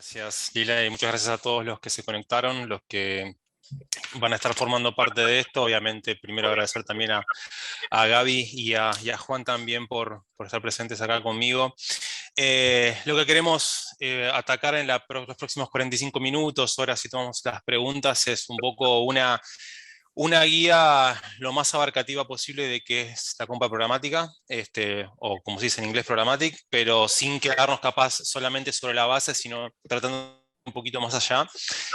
Gracias, Lila, y muchas gracias a todos los que se conectaron, los que van a estar formando parte de esto. Obviamente, primero agradecer también a Gaby y a Juan también por estar presentes acá conmigo. Lo que queremos atacar en los próximos 45 minutos, ahora si tomamos las preguntas, es un poco una guía lo más abarcativa posible de qué es la compra programática, o como se dice en inglés, programmatic, pero sin quedarnos capaz solamente sobre la base, sino tratando un poquito más allá.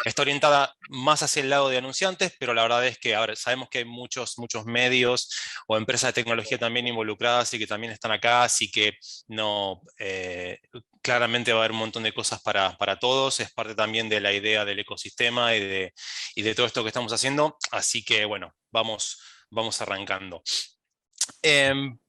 Está orientada más hacia el lado de anunciantes, pero la verdad es que, a ver, sabemos que hay muchos medios o empresas de tecnología también involucradas y que también están acá, así que no, claramente va a haber un montón de cosas para todos. Es parte también de la idea del ecosistema y de todo esto que estamos haciendo. Así que bueno, vamos arrancando.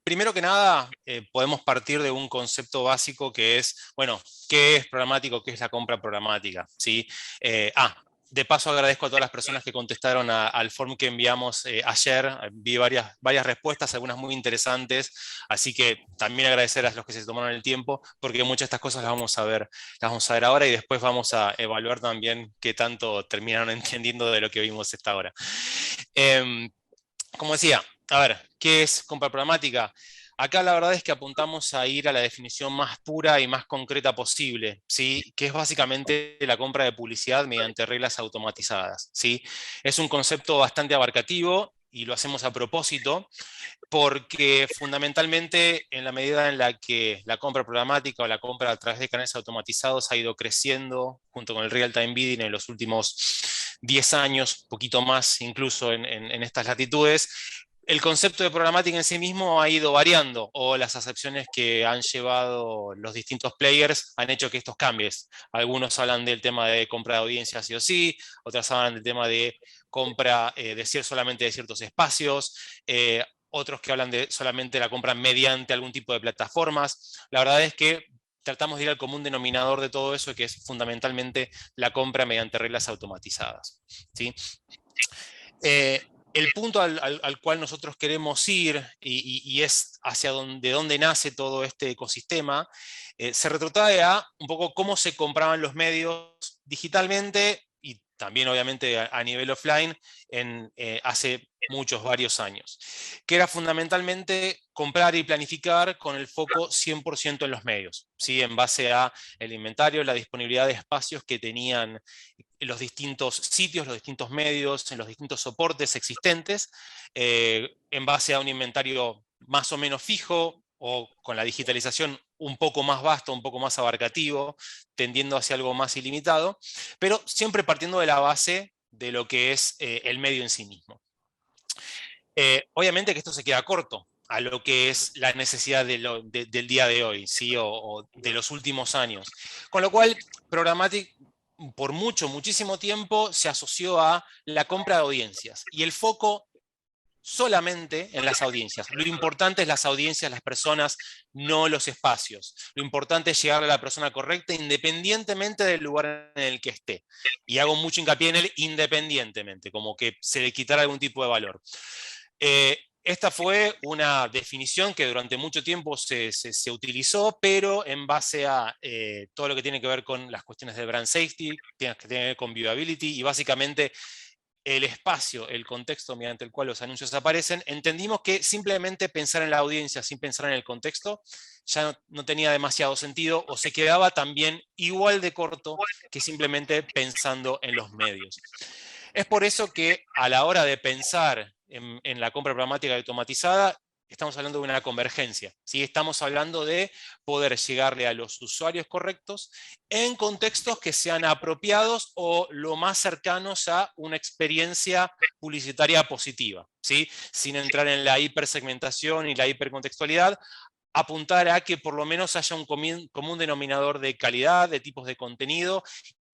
Primero que nada, podemos partir de un concepto básico que es, bueno, ¿qué es programático? ¿Qué es la compra programática? ¿Sí? De paso agradezco a todas las personas que contestaron al form que enviamos ayer. Vi varias respuestas, algunas muy interesantes, así que también agradecer a los que se tomaron el tiempo, porque muchas de estas cosas las vamos a ver ahora y después vamos a evaluar también qué tanto terminaron entendiendo de lo que vimos esta hora. Como decía, a ver, ¿qué es compra programática? Acá la verdad es que apuntamos a ir a la definición más pura y más concreta posible, ¿sí? Que es básicamente la compra de publicidad mediante reglas automatizadas, ¿sí? Es un concepto bastante abarcativo y lo hacemos a propósito porque fundamentalmente en la medida en la que la compra programática o la compra a través de canales automatizados ha ido creciendo junto con el real-time bidding en los últimos 10 años, un poquito más incluso en estas latitudes, el concepto de programática en sí mismo ha ido variando, o las acepciones que han llevado los distintos players han hecho que estos cambies. Algunos hablan del tema de compra de audiencia sí o sí, otras hablan del tema de compra solamente de ciertos espacios, otros que hablan de solamente la compra mediante algún tipo de plataformas. La verdad es que tratamos de ir al común denominador de todo eso, que es fundamentalmente la compra mediante reglas automatizadas, ¿sí? El punto al cual nosotros queremos ir, y es hacia donde nace todo este ecosistema, se retrotrae a un poco cómo se compraban los medios digitalmente y también obviamente a nivel offline hace varios años, que era fundamentalmente comprar y planificar con el foco 100% en los medios, ¿sí? En base a el inventario, la disponibilidad de espacios que tenían los distintos sitios, los distintos medios, en los distintos soportes existentes, en base a un inventario más o menos fijo o con la digitalización un poco más vasto, un poco más abarcativo, tendiendo hacia algo más ilimitado, pero siempre partiendo de la base de lo que es el medio en sí mismo. Obviamente que esto se queda corto a lo que es la necesidad del día de hoy, ¿sí? O de los últimos años. Con lo cual, Programmatic por muchísimo tiempo se asoció a la compra de audiencias y el foco solamente en las audiencias. Lo importante es las audiencias, las personas, no los espacios. Lo importante es llegar a la persona correcta independientemente del lugar en el que esté. Y hago mucho hincapié en el independientemente, como que se le quitara algún tipo de valor. Esta fue una definición que durante mucho tiempo se utilizó, pero en base a todo lo que tiene que ver con las cuestiones de brand safety, tiene que ver con viewability y básicamente el espacio, el contexto mediante el cual los anuncios aparecen, entendimos que simplemente pensar en la audiencia sin pensar en el contexto ya no tenía demasiado sentido o se quedaba también igual de corto que simplemente pensando en los medios. Es por eso que a la hora de pensar en la compra programática automatizada, estamos hablando de una convergencia, ¿sí? Estamos hablando de poder llegarle a los usuarios correctos en contextos que sean apropiados o lo más cercanos a una experiencia publicitaria positiva, ¿sí? Sin entrar en la hipersegmentación y la hipercontextualidad, apuntar a que por lo menos haya un común denominador de calidad, de tipos de contenido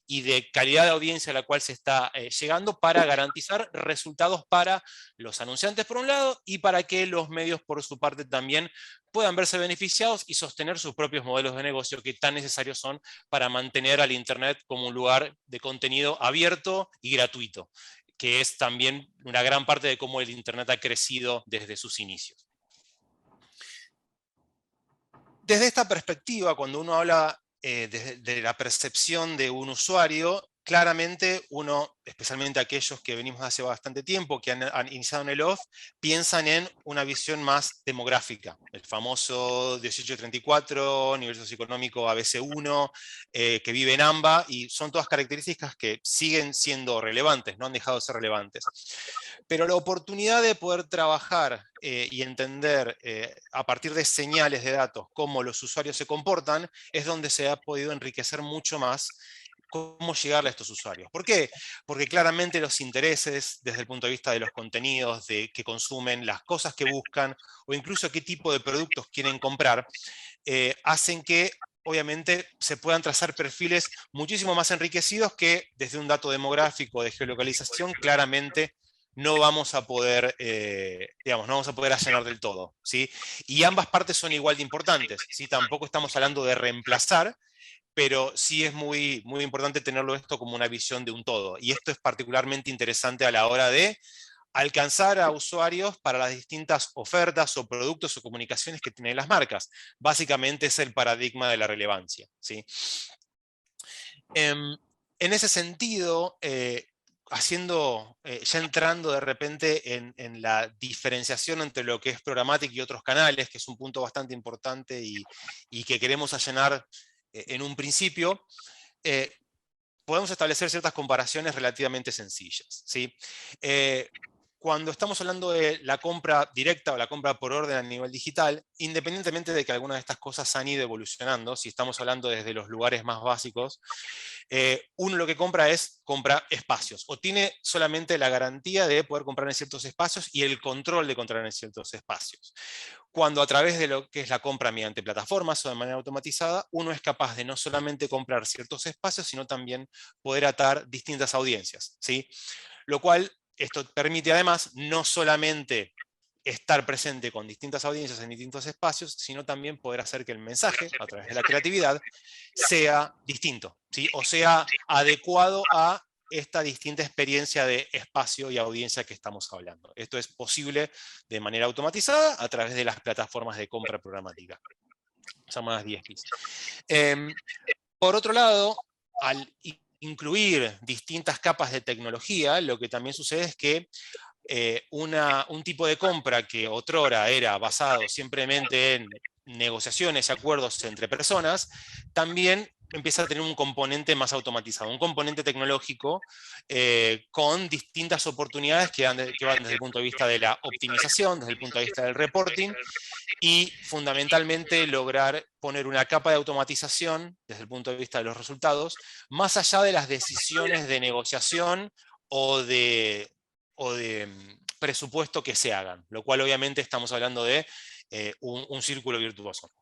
y de calidad de audiencia a la cual se está llegando para garantizar resultados para los anunciantes por un lado y para que los medios por su parte también puedan verse beneficiados y sostener sus propios modelos de negocio que tan necesarios son para mantener al Internet como un lugar de contenido abierto y gratuito, que es también una gran parte de cómo el Internet ha crecido desde sus inicios. Desde esta perspectiva, cuando uno habla desde la percepción de un usuario, claramente uno, especialmente aquellos que venimos hace bastante tiempo, que han iniciado en el OFF, piensan en una visión más demográfica. El famoso 1834, nivel socioeconómico ABC1, que vive en AMBA, y son todas características que siguen siendo relevantes, no han dejado de ser relevantes. Pero la oportunidad de poder trabajar y entender a partir de señales de datos cómo los usuarios se comportan, es donde se ha podido enriquecer mucho más cómo llegarle a estos usuarios. ¿Por qué? Porque claramente los intereses, desde el punto de vista de los contenidos que consumen, las cosas que buscan, o incluso qué tipo de productos quieren comprar, hacen que obviamente se puedan trazar perfiles muchísimo más enriquecidos que desde un dato demográfico de geolocalización claramente no vamos a poder, digamos, no vamos a poder allanar del todo, ¿sí? Y ambas partes son igual de importantes, ¿sí? Tampoco estamos hablando de reemplazar, pero sí es muy, muy importante tenerlo esto como una visión de un todo. Y esto es particularmente interesante a la hora de alcanzar a usuarios para las distintas ofertas o productos o comunicaciones que tienen las marcas. Básicamente es el paradigma de la relevancia, ¿sí? En ese sentido, ya entrando de repente en la diferenciación entre lo que es programática y otros canales, que es un punto bastante importante y que queremos allanar en un principio, podemos establecer ciertas comparaciones relativamente sencillas, ¿sí? Cuando estamos hablando de la compra directa o la compra por orden a nivel digital, independientemente de que algunas de estas cosas han ido evolucionando, si estamos hablando desde los lugares más básicos, uno lo que compra espacios, o tiene solamente la garantía de poder comprar en ciertos espacios y el control de comprar en ciertos espacios. Cuando a través de lo que es la compra mediante plataformas o de manera automatizada, uno es capaz de no solamente comprar ciertos espacios, sino también poder atar distintas audiencias, ¿sí? Lo cual, esto permite además no solamente estar presente con distintas audiencias en distintos espacios, sino también poder hacer que el mensaje, a través de la creatividad, sea distinto, ¿sí? O sea adecuado a esta distinta experiencia de espacio y audiencia que estamos hablando. Esto es posible de manera automatizada a través de las plataformas de compra programática, llamadas DSPs. Por otro lado, al incluir distintas capas de tecnología, lo que también sucede es que un tipo de compra que otrora era basado simplemente en negociaciones y acuerdos entre personas, también empieza a tener un componente más automatizado, un componente tecnológico con distintas oportunidades que van desde el punto de vista de la optimización, desde el punto de vista del reporting, y fundamentalmente lograr poner una capa de automatización desde el punto de vista de los resultados, más allá de las decisiones de negociación o de presupuesto que se hagan, lo cual obviamente estamos hablando de un círculo virtuoso.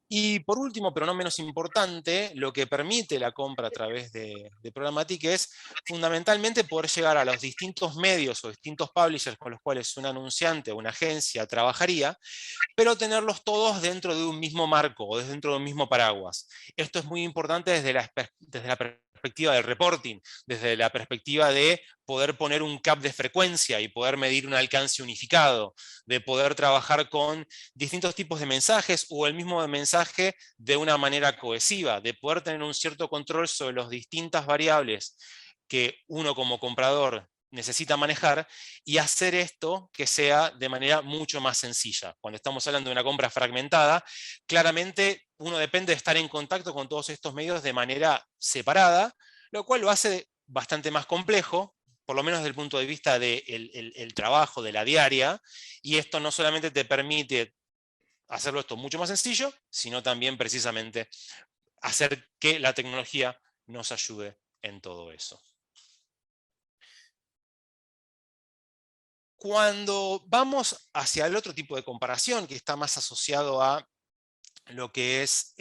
Y por último, pero no menos importante, lo que permite la compra a través de Programmatic es fundamentalmente poder llegar a los distintos medios o distintos publishers con los cuales un anunciante o una agencia trabajaría, pero tenerlos todos dentro de un mismo marco o dentro de un mismo paraguas. Esto es muy importante desde la perspectiva del reporting, desde la perspectiva de poder poner un cap de frecuencia y poder medir un alcance unificado, de poder trabajar con distintos tipos de mensajes o el mismo mensaje de una manera cohesiva, de poder tener un cierto control sobre las distintas variables que uno como comprador necesita manejar y hacer esto que sea de manera mucho más sencilla. Cuando estamos hablando de una compra fragmentada, claramente uno depende de estar en contacto con todos estos medios de manera separada, lo cual lo hace bastante más complejo, por lo menos desde el punto de vista del el trabajo, de la diaria, y esto no solamente te permite hacerlo esto mucho más sencillo, sino también precisamente hacer que la tecnología nos ayude en todo eso. Cuando vamos hacia el otro tipo de comparación, que está más asociado a lo que es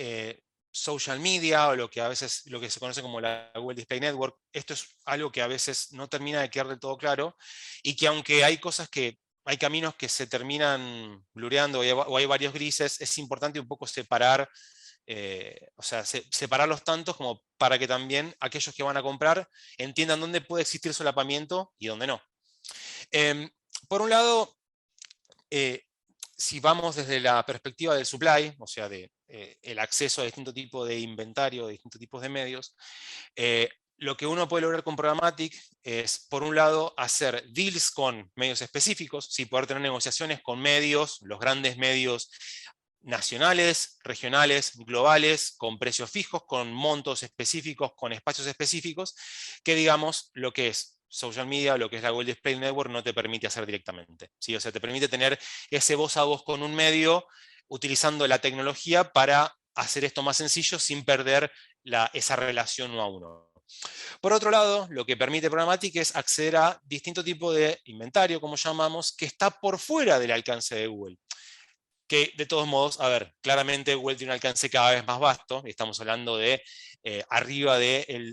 social media o lo que a veces lo que se conoce como la Google Display Network, esto es algo que a veces no termina de quedar del todo claro y que aunque hay cosas que hay caminos que se terminan blureando o hay varios grises, es importante un poco separar, o sea, separarlos tantos como para que también aquellos que van a comprar entiendan dónde puede existir solapamiento y dónde no. Por un lado, si vamos desde la perspectiva del supply, o sea, de el acceso a distintos tipos de inventario, de distintos tipos de medios, lo que uno puede lograr con Programmatic es, por un lado, hacer deals con medios específicos, ¿sí? Poder tener negociaciones con medios, los grandes medios nacionales, regionales, globales, con precios fijos, con montos específicos, con espacios específicos, que digamos lo que es social media, lo que es la Google Display Network, no te permite hacer directamente, ¿sí? O sea, te permite tener ese voz a voz con un medio utilizando la tecnología para hacer esto más sencillo sin perder esa relación uno a uno. Por otro lado, lo que permite Programmatic es acceder a distinto tipo de inventario, como llamamos, que está por fuera del alcance de Google. Que de todos modos, a ver, claramente Google tiene un alcance cada vez más vasto, estamos hablando de arriba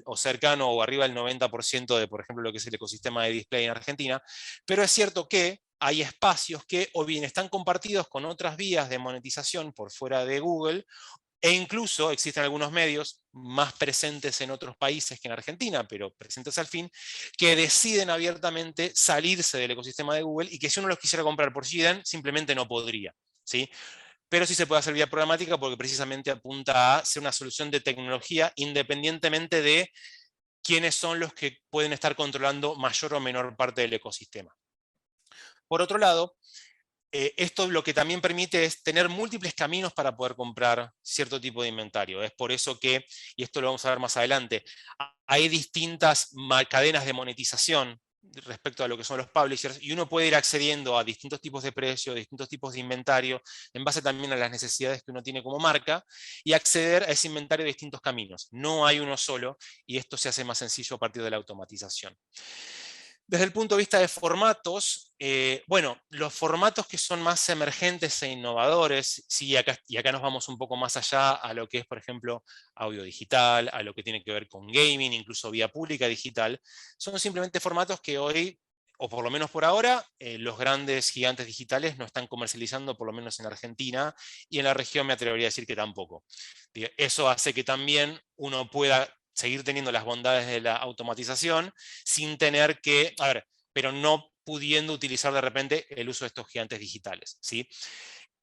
o cercano o arriba del 90% de, por ejemplo, lo que es el ecosistema de display en Argentina, pero es cierto que hay espacios que o bien están compartidos con otras vías de monetización por fuera de Google, e incluso existen algunos medios más presentes en otros países que en Argentina, pero presentes al fin, que deciden abiertamente salirse del ecosistema de Google y que si uno los quisiera comprar por GDN, simplemente no podría, ¿sí? Pero sí se puede hacer vía programática porque precisamente apunta a ser una solución de tecnología independientemente de quiénes son los que pueden estar controlando mayor o menor parte del ecosistema. Por otro lado, esto lo que también permite es tener múltiples caminos para poder comprar cierto tipo de inventario. Es por eso que, y esto lo vamos a ver más adelante, hay distintas cadenas de monetización respecto a lo que son los publishers, y uno puede ir accediendo a distintos tipos de precios, distintos tipos de inventario, en base también a las necesidades que uno tiene como marca, y acceder a ese inventario de distintos caminos. No hay uno solo, y esto se hace más sencillo a partir de la automatización. Desde el punto de vista de formatos, bueno, los formatos que son más emergentes e innovadores, sí, y acá nos vamos un poco más allá a lo que es, por ejemplo, audio digital, a lo que tiene que ver con gaming, incluso vía pública digital, son simplemente formatos que hoy, o por lo menos por ahora, los grandes gigantes digitales no están comercializando, por lo menos en Argentina, y en la región me atrevería a decir que tampoco. Eso hace que también uno pueda seguir teniendo las bondades de la automatización sin tener que, a ver, pero no pudiendo utilizar de repente el uso de estos gigantes digitales, ¿sí?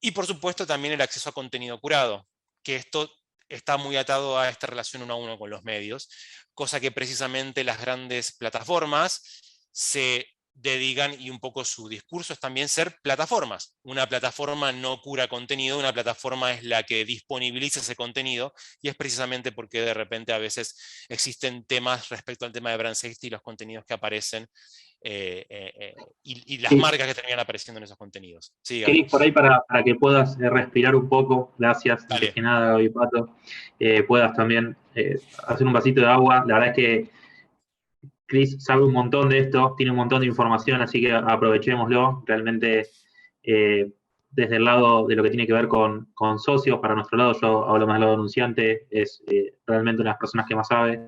Y por supuesto también el acceso a contenido curado, que esto está muy atado a esta relación uno a uno con los medios, cosa que precisamente las grandes plataformas se dedican, y un poco su discurso es también ser plataformas. Una plataforma no cura contenido, una plataforma es la que disponibiliza ese contenido, y es precisamente porque de repente a veces existen temas respecto al tema de brand safety y los contenidos que aparecen y las Sí, marcas que terminan apareciendo en esos contenidos. Sí, Gaby. Cris, por ahí para que puedas respirar un poco, gracias, antes Dale. que nada, Gaby Pato, puedas también hacer un vasito de agua. La verdad es que Cris sabe un montón de esto, tiene un montón de información, así que aprovechémoslo. Realmente, desde el lado de lo que tiene que ver con socios, para nuestro lado, yo hablo más del lado denunciante, es realmente una de las personas que más sabe.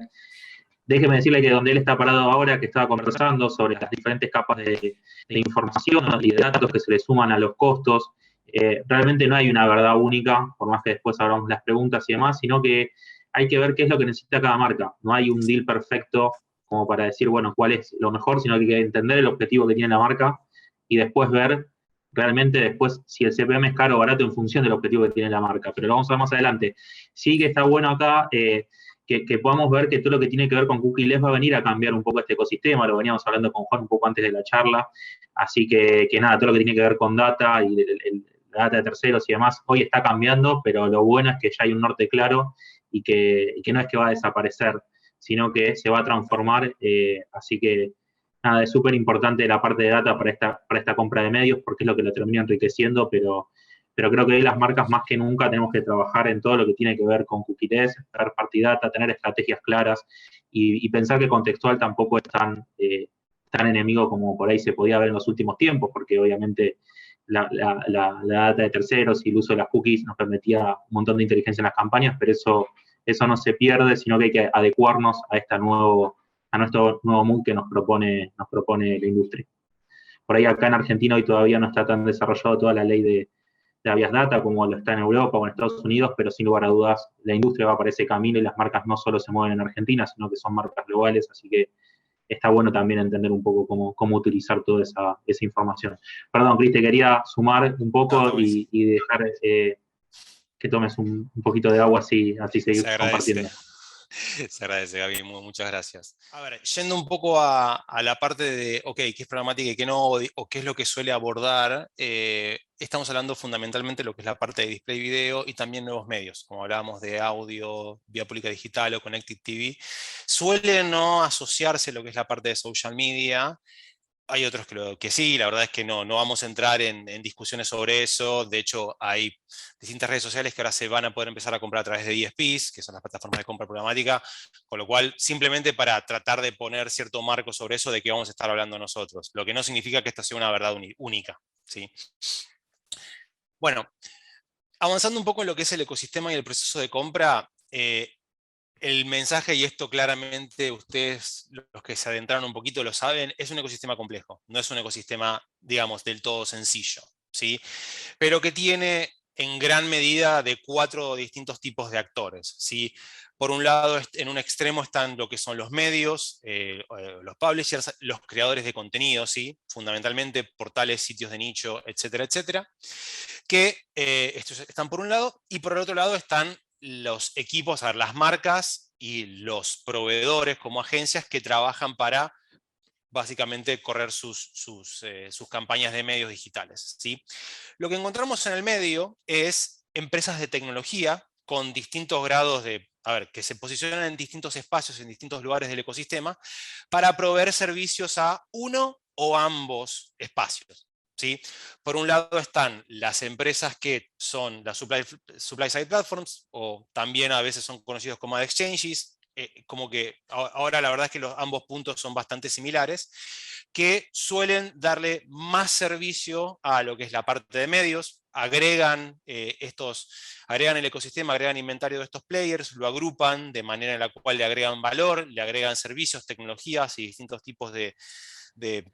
Déjeme decirle que donde él está parado ahora, que estaba conversando sobre las diferentes capas de información y de datos que se le suman a los costos, realmente no hay una verdad única, por más que después hablamos las preguntas y demás, sino que hay que ver qué es lo que necesita cada marca. No hay un deal perfecto como para decir, bueno, cuál es lo mejor, sino que hay que entender el objetivo que tiene la marca y después ver realmente después si el CPM es caro o barato en función del objetivo que tiene la marca. Pero lo vamos a ver más adelante. Sí que está bueno acá que podamos ver que todo lo que tiene que ver con cookies va a venir a cambiar un poco este ecosistema, lo veníamos hablando con Juan un poco antes de la charla, así que nada, todo lo que tiene que ver con data y la data de terceros y demás, hoy está cambiando, pero lo bueno es que ya hay un norte claro y que no es que va a desaparecer, sino que se va a transformar, así que nada, es súper importante la parte de data para esta compra de medios, porque es lo que lo termina enriqueciendo, pero creo que hoy las marcas más que nunca tenemos que trabajar en todo lo que tiene que ver con cookies, ver partidata, tener estrategias claras y pensar que contextual tampoco es tan enemigo como por ahí se podía ver en los últimos tiempos, porque obviamente la data de terceros y el uso de las cookies nos permitía un montón de inteligencia en las campañas, pero eso no se pierde, sino que hay que adecuarnos a nuestro nuevo mood que nos propone la industria. Por ahí acá en Argentina hoy todavía no está tan desarrollado toda la ley de Avias Data como lo está en Europa o en Estados Unidos, pero sin lugar a dudas la industria va por ese camino y las marcas no solo se mueven en Argentina, sino que son marcas globales, así que está bueno también entender un poco cómo utilizar toda esa información. Perdón, Cris, te quería sumar un No, está poco buenísimo. y dejar que tomes un poquito de agua, así Se seguimos agradece. compartiendo. Se agradece, Gaby, muchas gracias. A ver, yendo un poco a la parte de, ok, qué es programática y qué no, o qué es lo que suele abordar, estamos hablando fundamentalmente de lo que es la parte de display video y también nuevos medios, como hablábamos de audio, vía pública digital o Connected TV. Suele no asociarse lo que es la parte de social media. Hay otros que sí, la verdad es que no vamos a entrar en discusiones sobre eso. De hecho, hay distintas redes sociales que ahora se van a poder empezar a comprar a través de DSPs, que son las plataformas de compra programática, con lo cual, simplemente para tratar de poner cierto marco sobre eso de que vamos a estar hablando nosotros, lo que no significa que esta sea una verdad única, ¿sí? Bueno, avanzando un poco en lo que es el ecosistema y el proceso de compra, el mensaje, y esto claramente ustedes, los que se adentraron un poquito, lo saben, es un ecosistema complejo, no es un ecosistema, digamos, del todo sencillo, ¿sí? Pero que tiene en gran medida de 4 distintos tipos de actores, ¿sí? Por un lado, en un extremo están lo que son los medios, los publishers, los creadores de contenido, ¿sí? Fundamentalmente portales, sitios de nicho, etcétera, etcétera, que estos están por un lado, y por el otro lado están los equipos, a ver, las marcas y los proveedores como agencias que trabajan para básicamente correr sus campañas de medios digitales, ¿sí? Lo que encontramos en el medio es empresas de tecnología con distintos grados de, a ver, que se posicionan en distintos espacios, en distintos lugares del ecosistema, para proveer servicios a uno o ambos espacios, ¿sí? Por un lado están las empresas que son las supply side platforms, o también a veces son conocidos como ad exchanges, como que ahora la verdad es que ambos puntos son bastante similares, que suelen darle más servicio a lo que es la parte de medios, agregan el ecosistema, agregan inventario de estos players, lo agrupan de manera en la cual le agregan valor, le agregan servicios, tecnologías y distintos tipos de de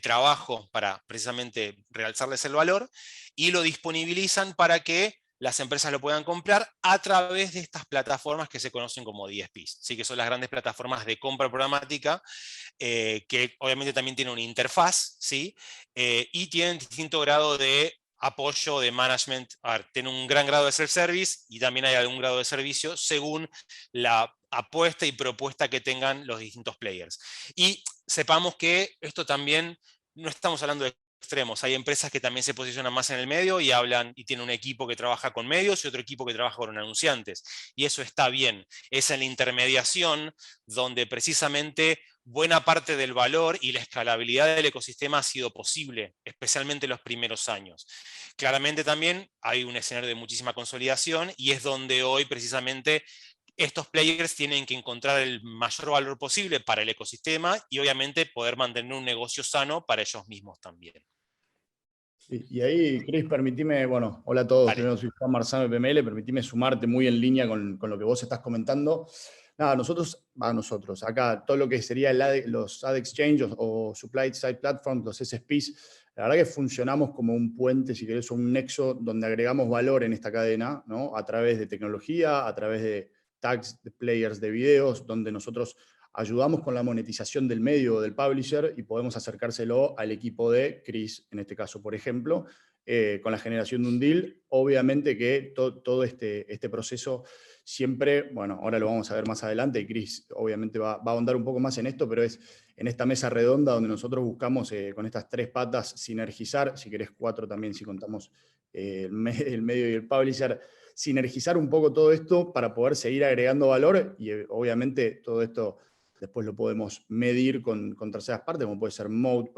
trabajo para precisamente realzarles el valor, y lo disponibilizan para que las empresas lo puedan comprar a través de estas plataformas que se conocen como DSPs, ¿sí? Que son las grandes plataformas de compra programática, que obviamente también tienen una interfaz, ¿sí? Y tienen distinto grado de apoyo, de management. A ver, tienen un gran grado de self-service y también hay algún grado de servicio según la apuesta y propuesta que tengan los distintos players. Y sepamos que esto también, no estamos hablando de extremos, hay empresas que también se posicionan más en el medio y hablan y tienen un equipo que trabaja con medios y otro equipo que trabaja con anunciantes, y eso está bien, es en la intermediación donde precisamente buena parte del valor y la escalabilidad del ecosistema ha sido posible, especialmente en los primeros años. Claramente también hay un escenario de muchísima consolidación y es donde hoy precisamente estos players tienen que encontrar el mayor valor posible para el ecosistema y obviamente poder mantener un negocio sano para ellos mismos también. Y ahí, Cris, permitime, bueno, hola a todos, Dale. primero soy Juan Marzano de PML, permitime sumarte muy en línea con lo que vos estás comentando. Nada, nosotros, acá todo lo que sería los ad exchanges o supply side platforms, los SSPs, la verdad que funcionamos como un puente, si querés, o un nexo donde agregamos valor en esta cadena, ¿no? A través de tecnología, a través de tags, de players de videos, donde nosotros ayudamos con la monetización del medio o del publisher y podemos acercárselo al equipo de Cris, en este caso, por ejemplo, con la generación de un deal. Obviamente que todo este proceso siempre, bueno, ahora lo vamos a ver más adelante, y Cris obviamente va a ahondar un poco más en esto, pero es en esta mesa redonda donde nosotros buscamos con estas 3 patas sinergizar, si querés 4 también si contamos el medio y el publisher, sinergizar un poco todo esto para poder seguir agregando valor y obviamente todo esto después lo podemos medir con terceras partes, como puede ser Mode,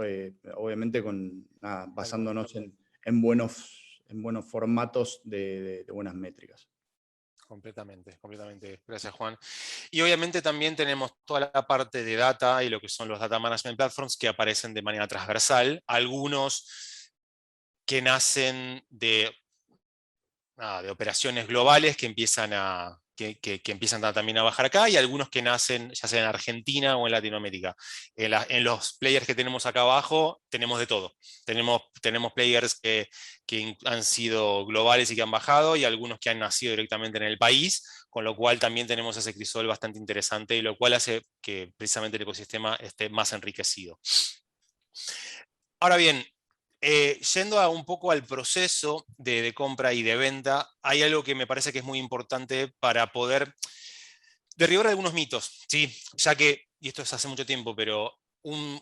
obviamente basándonos en buenos formatos de buenas métricas. Completamente. Gracias, Juan. Y obviamente también tenemos toda la parte de data y lo que son los data management platforms que aparecen de manera transversal. Algunos que nacen de operaciones globales que empiezan a que empiezan también a bajar acá, y algunos que nacen ya sea en Argentina o en Latinoamérica. En los players que tenemos acá abajo, tenemos de todo. Tenemos players que han sido globales y que han bajado, y algunos que han nacido directamente en el país, con lo cual también tenemos ese crisol bastante interesante, y lo cual hace que precisamente el ecosistema esté más enriquecido. Ahora bien, yendo un poco al proceso de compra y de venta, hay algo que me parece que es muy importante para poder derribar algunos mitos, ¿sí? Ya que, y esto es hace mucho tiempo, pero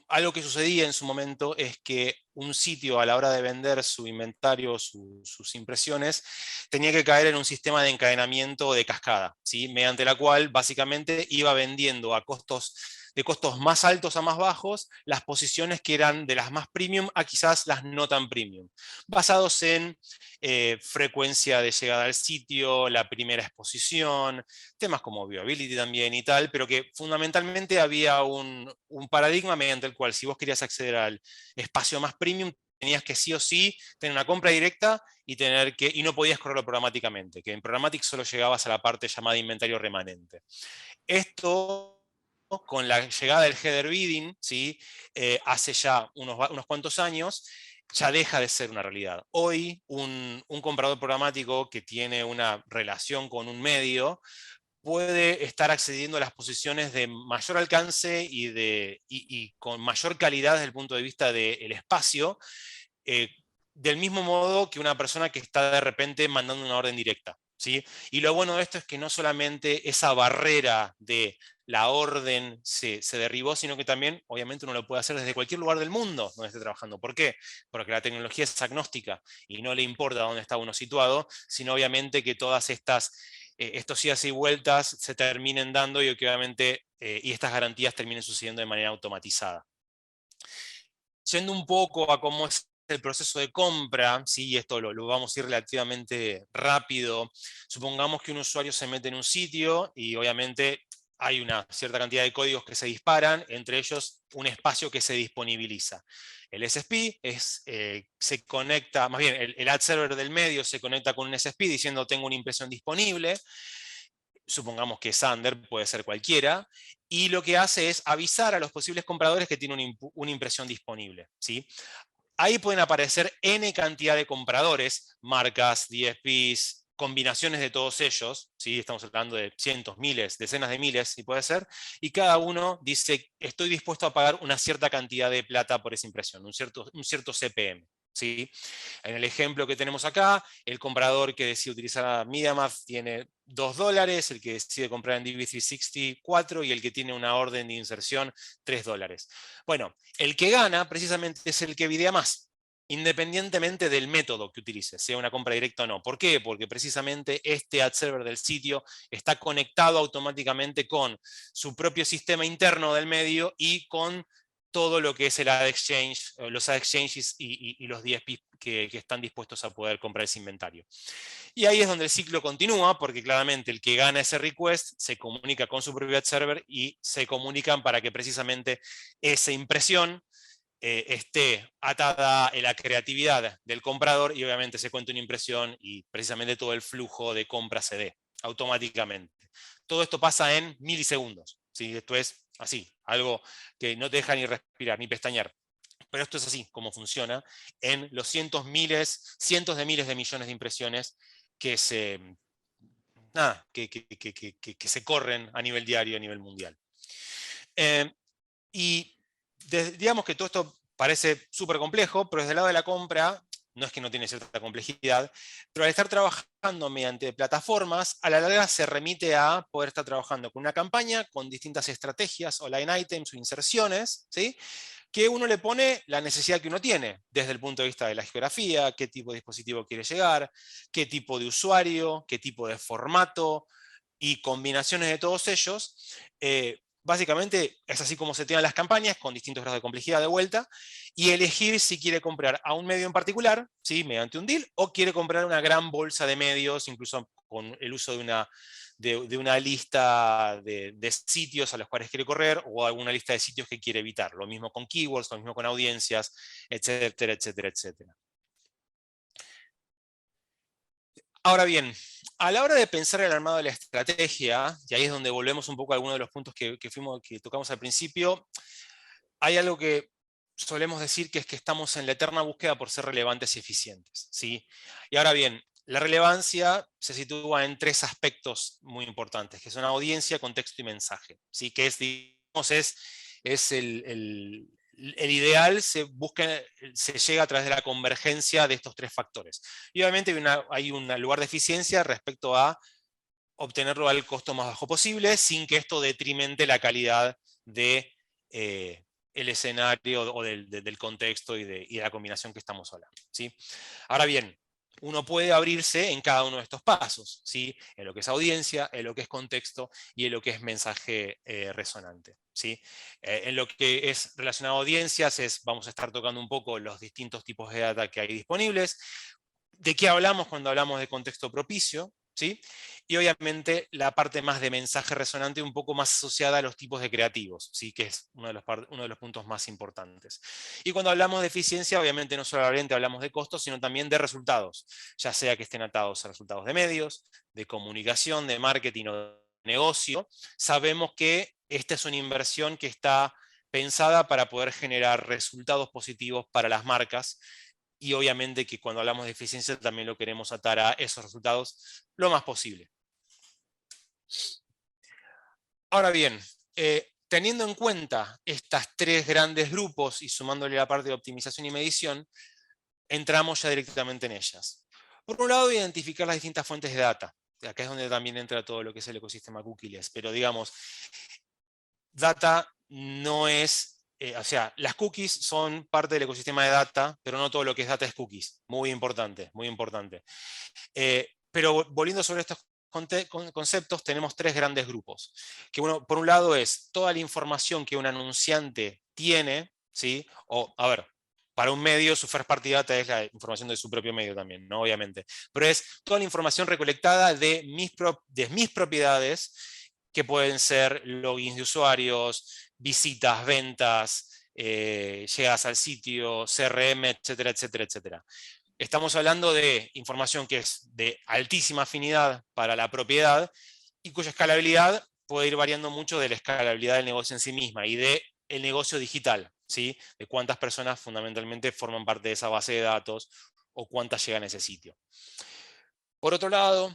algo que sucedía en su momento es que un sitio, a la hora de vender su inventario, sus impresiones, tenía que caer en un sistema de encadenamiento de cascada, ¿sí? Mediante la cual básicamente iba vendiendo de costos más altos a más bajos las posiciones que eran de las más premium a quizás las no tan premium, basados en frecuencia de llegada al sitio, la primera exposición, temas como viewability también y tal, pero que fundamentalmente había un paradigma mediante el cual, si vos querías acceder al espacio más premium, tenías que sí o sí tener una compra directa y no podías correrlo programáticamente, que en Programmatic solo llegabas a la parte llamada inventario remanente. Esto, con la llegada del header bidding, ¿sí? Hace ya unos cuantos años, ya deja de ser una realidad. Hoy, un comprador programático que tiene una relación con un medio puede estar accediendo a las posiciones de mayor alcance y con mayor calidad desde el punto de vista del espacio, eh, del mismo modo que una persona que está de repente mandando una orden directa, ¿sí? Y lo bueno de esto es que no solamente esa barrera de la orden se derribó, sino que también, obviamente, uno lo puede hacer desde cualquier lugar del mundo donde esté trabajando. ¿Por qué? Porque la tecnología es agnóstica y no le importa dónde está uno situado, sino obviamente que todas estos idas y vueltas se terminen dando y que obviamente y estas garantías terminen sucediendo de manera automatizada. Yendo un poco a cómo es el proceso de compra, ¿sí? Esto lo vamos a ir relativamente rápido. Supongamos que un usuario se mete en un sitio y obviamente hay una cierta cantidad de códigos que se disparan, entre ellos un espacio que se disponibiliza. El SSP se conecta, más bien el ad server del medio se conecta con un SSP diciendo tengo una impresión disponible. Supongamos que Sander, puede ser cualquiera, y lo que hace es avisar a los posibles compradores que tiene una impresión disponible, ¿sí? Ahí pueden aparecer N cantidad de compradores, marcas, DSPs, combinaciones de todos ellos, ¿sí? Estamos hablando de cientos, miles, decenas de miles, si puede ser, y cada uno dice, estoy dispuesto a pagar una cierta cantidad de plata por esa impresión, un cierto CPM. ¿Sí? En el ejemplo que tenemos acá, el comprador que decide utilizar MediaMath tiene $2, el que decide comprar en DV360 4 y el que tiene una orden de inserción $3. Bueno, el que gana precisamente es el que videa más, independientemente del método que utilice, sea una compra directa o no. ¿Por qué? Porque precisamente este ad server del sitio está conectado automáticamente con su propio sistema interno del medio y con todo lo que es el ad exchange, los ad exchanges y los DSPs que están dispuestos a poder comprar ese inventario. Y ahí es donde el ciclo continúa, porque claramente el que gana ese request se comunica con su propio ad server y se comunican para que precisamente esa impresión esté atada a la creatividad del comprador y obviamente se cuente una impresión y precisamente todo el flujo de compra se dé automáticamente. Todo esto pasa en milisegundos, ¿sí? Esto es así, algo que no te deja ni respirar, ni pestañear. Pero esto es así como funciona en los cientos de miles de millones de impresiones que se, que se corren a nivel diario, a nivel mundial. Y digamos que todo esto parece súper complejo, pero desde el lado de la compra, no es que no tiene cierta complejidad, pero al estar trabajando mediante plataformas, a la larga se remite a poder estar trabajando con una campaña, con distintas estrategias o line items o inserciones, ¿sí? Que uno le pone la necesidad que uno tiene, desde el punto de vista de la geografía, qué tipo de dispositivo quiere llegar, qué tipo de usuario, qué tipo de formato, y combinaciones de todos ellos. Básicamente es así como se tienen las campañas, con distintos grados de complejidad de vuelta, y elegir si quiere comprar a un medio en particular, ¿sí? Mediante un deal, o quiere comprar una gran bolsa de medios, incluso con el uso de una lista de sitios a los cuales quiere correr, o alguna lista de sitios que quiere evitar. Lo mismo con keywords, lo mismo con audiencias, etcétera, etcétera, etcétera. Ahora bien, a la hora de pensar el armado de la estrategia, y ahí es donde volvemos un poco a algunos de los puntos que tocamos al principio, hay algo que solemos decir que es que estamos en la eterna búsqueda por ser relevantes y eficientes, ¿sí? Y ahora bien, la relevancia se sitúa en 3 aspectos muy importantes, que son audiencia, contexto y mensaje, ¿sí? Que es, digamos, es el ideal, se llega a través de la convergencia de estos 3 factores. Y obviamente hay un lugar de eficiencia respecto a obtenerlo al costo más bajo posible, sin que esto detrimente la calidad de el escenario o del contexto y de la combinación que estamos hablando, ¿sí? Ahora bien, uno puede abrirse en cada uno de estos pasos, ¿sí? En lo que es audiencia, en lo que es contexto y en lo que es mensaje resonante, ¿sí? En lo que es relacionado a audiencias, vamos a estar tocando un poco los distintos tipos de data que hay disponibles. ¿De qué hablamos cuando hablamos de contexto propicio? ¿Sí? Y obviamente la parte más de mensaje resonante un poco más asociada a los tipos de creativos, ¿sí? Que es uno de los puntos más importantes. Y cuando hablamos de eficiencia, obviamente no solamente hablamos de costos, sino también de resultados, ya sea que estén atados a resultados de medios, de comunicación, de marketing o de negocio. Sabemos que esta es una inversión que está pensada para poder generar resultados positivos para las marcas, y obviamente que cuando hablamos de eficiencia también lo queremos atar a esos resultados lo más posible. Ahora bien, teniendo en cuenta estas 3 grandes grupos y sumándole la parte de optimización y medición, entramos ya directamente en ellas. Por un lado, identificar las distintas fuentes de data. Acá es donde también entra todo lo que es el ecosistema cookies, pero digamos, data no es... o sea, las cookies son parte del ecosistema de data, pero no todo lo que es data es cookies. Muy importante, muy importante. Pero volviendo sobre estos conceptos, tenemos 3 grandes grupos. Que uno, por un lado, es toda la información que un anunciante tiene, ¿sí? O, a ver, para un medio, su first party data es la información de su propio medio también, ¿no? Obviamente. Pero es toda la información recolectada de mis propiedades, que pueden ser logins de usuarios, visitas, ventas, llegadas al sitio, CRM, etcétera, etcétera, etcétera. Estamos hablando de información que es de altísima afinidad para la propiedad y cuya escalabilidad puede ir variando mucho de la escalabilidad del negocio en sí misma y del negocio digital, ¿sí? De cuántas personas fundamentalmente forman parte de esa base de datos o cuántas llegan a ese sitio. Por otro lado,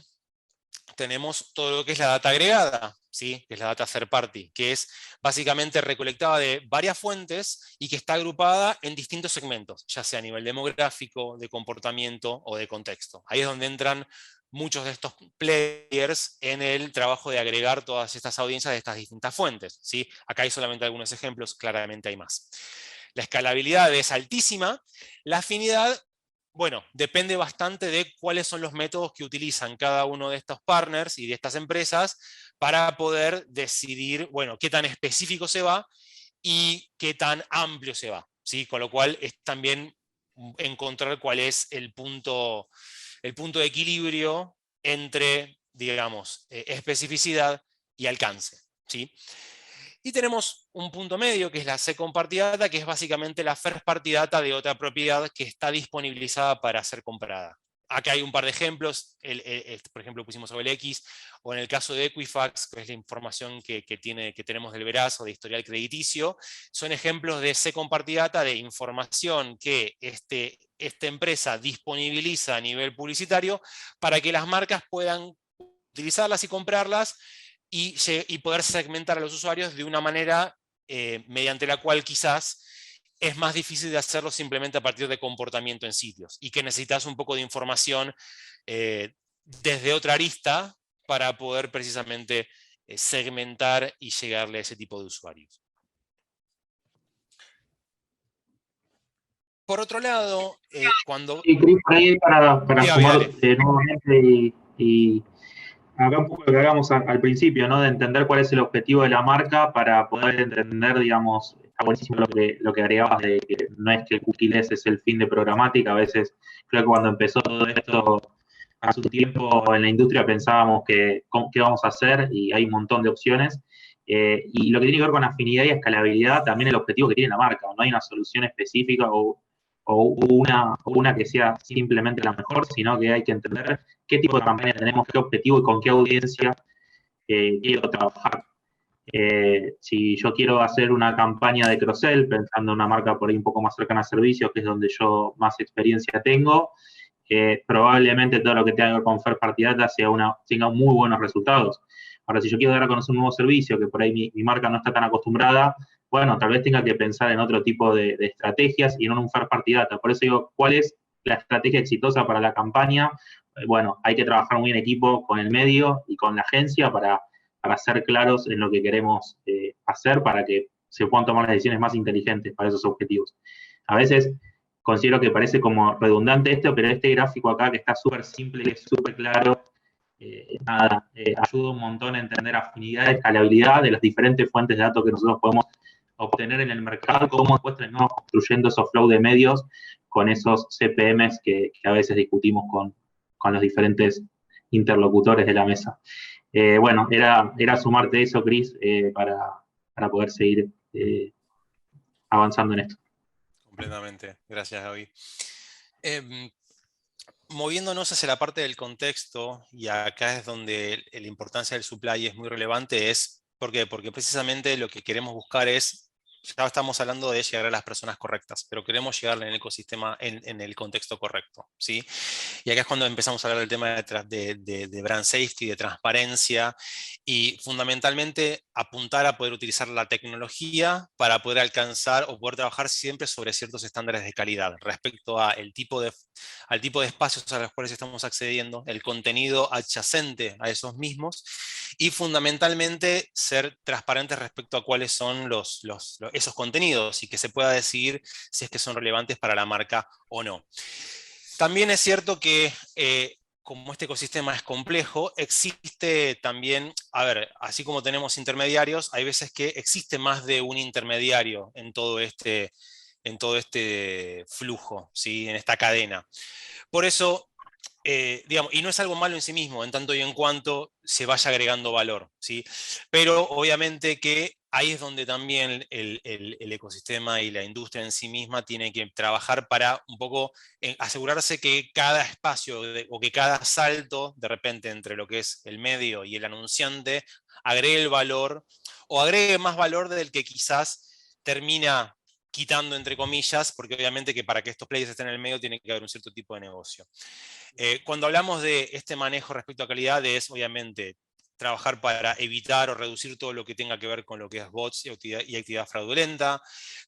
tenemos todo lo que es la data agregada, ¿sí? Que es la data third party, que es básicamente recolectada de varias fuentes y que está agrupada en distintos segmentos, ya sea a nivel demográfico, de comportamiento o de contexto. Ahí es donde entran muchos de estos players en el trabajo de agregar todas estas audiencias de estas distintas fuentes, ¿sí? Acá hay solamente algunos ejemplos, claramente hay más. La escalabilidad es altísima, la afinidad, bueno, depende bastante de cuáles son los métodos que utilizan cada uno de estos partners y de estas empresas para poder decidir, bueno, qué tan específico se va y qué tan amplio se va, ¿sí? Con lo cual es también encontrar cuál es el punto de equilibrio entre, digamos, especificidad y alcance, ¿sí? Y tenemos un punto medio, que es la second party data, que es básicamente la first party data de otra propiedad que está disponibilizada para ser comprada. Acá hay un par de ejemplos, por ejemplo pusimos OLX, o en el caso de Equifax, que es la información que tenemos del Veraz o de historial crediticio, son ejemplos de second party data, de información que esta empresa disponibiliza a nivel publicitario para que las marcas puedan utilizarlas y comprarlas y poder segmentar a los usuarios de una manera mediante la cual quizás es más difícil de hacerlo simplemente a partir de comportamiento en sitios y que necesitas un poco de información desde otra arista para poder precisamente segmentar y llegarle a ese tipo de usuarios. Por otro lado, cuando... Sí, Cris, por ahí para sumar dale. nuevamente y acá un poco lo que hagamos al principio, ¿no? De entender cuál es el objetivo de la marca para poder entender, digamos, está buenísimo lo que agregabas de que no es que el cookieless es el fin de programática. A veces creo que cuando empezó todo esto hace un tiempo en la industria pensábamos que qué vamos a hacer y hay un montón de opciones. Y lo que tiene que ver con afinidad y escalabilidad, también el objetivo que tiene la marca. No hay una solución específica o o una que sea simplemente la mejor, sino que hay que entender qué tipo de campaña tenemos, qué objetivo y con qué audiencia quiero trabajar. Si yo quiero hacer una campaña de cross-sell, pensando en una marca por ahí un poco más cercana a servicios, que es donde yo más experiencia tengo, probablemente todo lo que tenga que ver con First Party Data tenga muy buenos resultados. Ahora, si yo quiero dar a conocer un nuevo servicio que por ahí mi marca no está tan acostumbrada, bueno, tal vez tenga que pensar en otro tipo de estrategias y no en un First Party Data. Por eso digo, ¿cuál es la estrategia exitosa para la campaña? Bueno, hay que trabajar muy en equipo con el medio y con la agencia para ser claros en lo que queremos hacer para que se puedan tomar las decisiones más inteligentes para esos objetivos. A veces considero que parece como redundante esto, pero este gráfico acá que está súper simple, que es súper claro, ayuda un montón a entender afinidad, escalabilidad de las diferentes fuentes de datos que nosotros podemos obtener en el mercado, cómo después terminamos construyendo esos flow de medios con esos CPMs que a veces discutimos con los diferentes interlocutores de la mesa. Bueno, era sumarte eso, Cris, para poder seguir avanzando en esto. Completamente. Gracias, Gaby. Moviéndonos hacia la parte del contexto, y acá es donde la importancia del supply es muy relevante, ¿por qué? Porque precisamente lo que queremos buscar ya estamos hablando de llegar a las personas correctas, pero queremos llegar en el ecosistema, en el contexto correcto, ¿sí? Y acá es cuando empezamos a hablar del tema de brand safety, de transparencia, y fundamentalmente apuntar a poder utilizar la tecnología para poder alcanzar o poder trabajar siempre sobre ciertos estándares de calidad respecto al tipo de espacios a los cuales estamos accediendo, el contenido adyacente a esos mismos, y fundamentalmente ser transparentes respecto a cuáles son esos contenidos y que se pueda decidir si es que son relevantes para la marca o no. También es cierto que como este ecosistema es complejo, existe también, así como tenemos intermediarios, hay veces que existe más de un intermediario en todo este flujo, ¿sí? En esta cadena. Por eso, digamos, y no es algo malo en sí mismo, en tanto y en cuanto se vaya agregando valor, ¿sí? Pero obviamente que ahí es donde también el ecosistema y la industria en sí misma tiene que trabajar para un poco asegurarse que cada espacio o que cada salto de repente entre lo que es el medio y el anunciante agregue el valor o agregue más valor del que quizás termina quitando entre comillas, porque obviamente que para que estos players estén en el medio tiene que haber un cierto tipo de negocio. Cuando hablamos de este manejo respecto a calidad, es obviamente trabajar para evitar o reducir todo lo que tenga que ver con lo que es bots y actividad fraudulenta,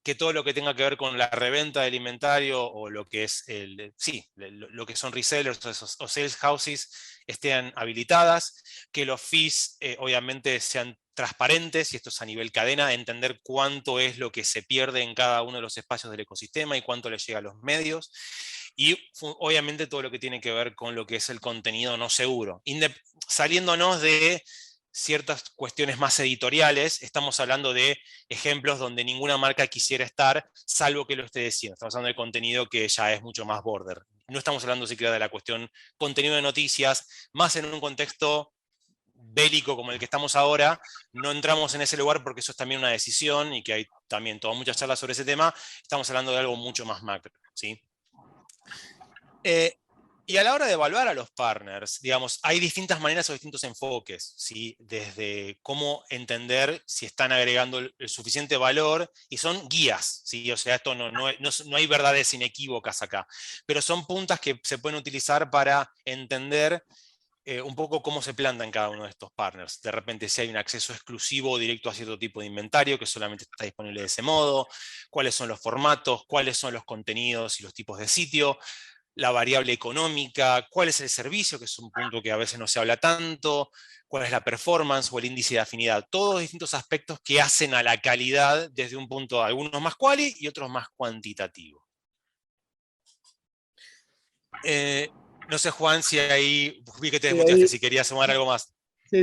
que todo lo que tenga que ver con la reventa del inventario o lo que es lo que son resellers o sales houses estén habilitadas, que los fees obviamente sean transparentes, y esto es a nivel cadena, entender cuánto es lo que se pierde en cada uno de los espacios del ecosistema y cuánto le llega a los medios. Y obviamente todo lo que tiene que ver con lo que es el contenido no seguro. Saliéndonos de ciertas cuestiones más editoriales, estamos hablando de ejemplos donde ninguna marca quisiera estar, salvo que lo esté diciendo. Estamos hablando de contenido que ya es mucho más border. No estamos hablando siquiera de la cuestión contenido de noticias, más en un contexto bélico como el que estamos ahora, no entramos en ese lugar porque eso es también una decisión y que hay también todas muchas charlas sobre ese tema. Estamos hablando de algo mucho más macro, ¿sí? Y a la hora de evaluar a los partners, digamos, hay distintas maneras o distintos enfoques, ¿sí? Desde cómo entender si están agregando el suficiente valor, y son guías, ¿sí? O sea, esto no hay verdades inequívocas acá, pero son puntas que se pueden utilizar para entender un poco cómo se planta en cada uno de estos partners. De repente, si hay un acceso exclusivo o directo a cierto tipo de inventario que solamente está disponible de ese modo, cuáles son los formatos, cuáles son los contenidos y los tipos de sitio, la variable económica, cuál es el servicio, que es un punto que a veces no se habla tanto, cuál es la performance o el índice de afinidad. Todos distintos aspectos que hacen a la calidad desde un punto, algunos más quali y otros más cuantitativo. No sé, Juan, si ahí vi que te desmuteaste, si querías sumar algo más.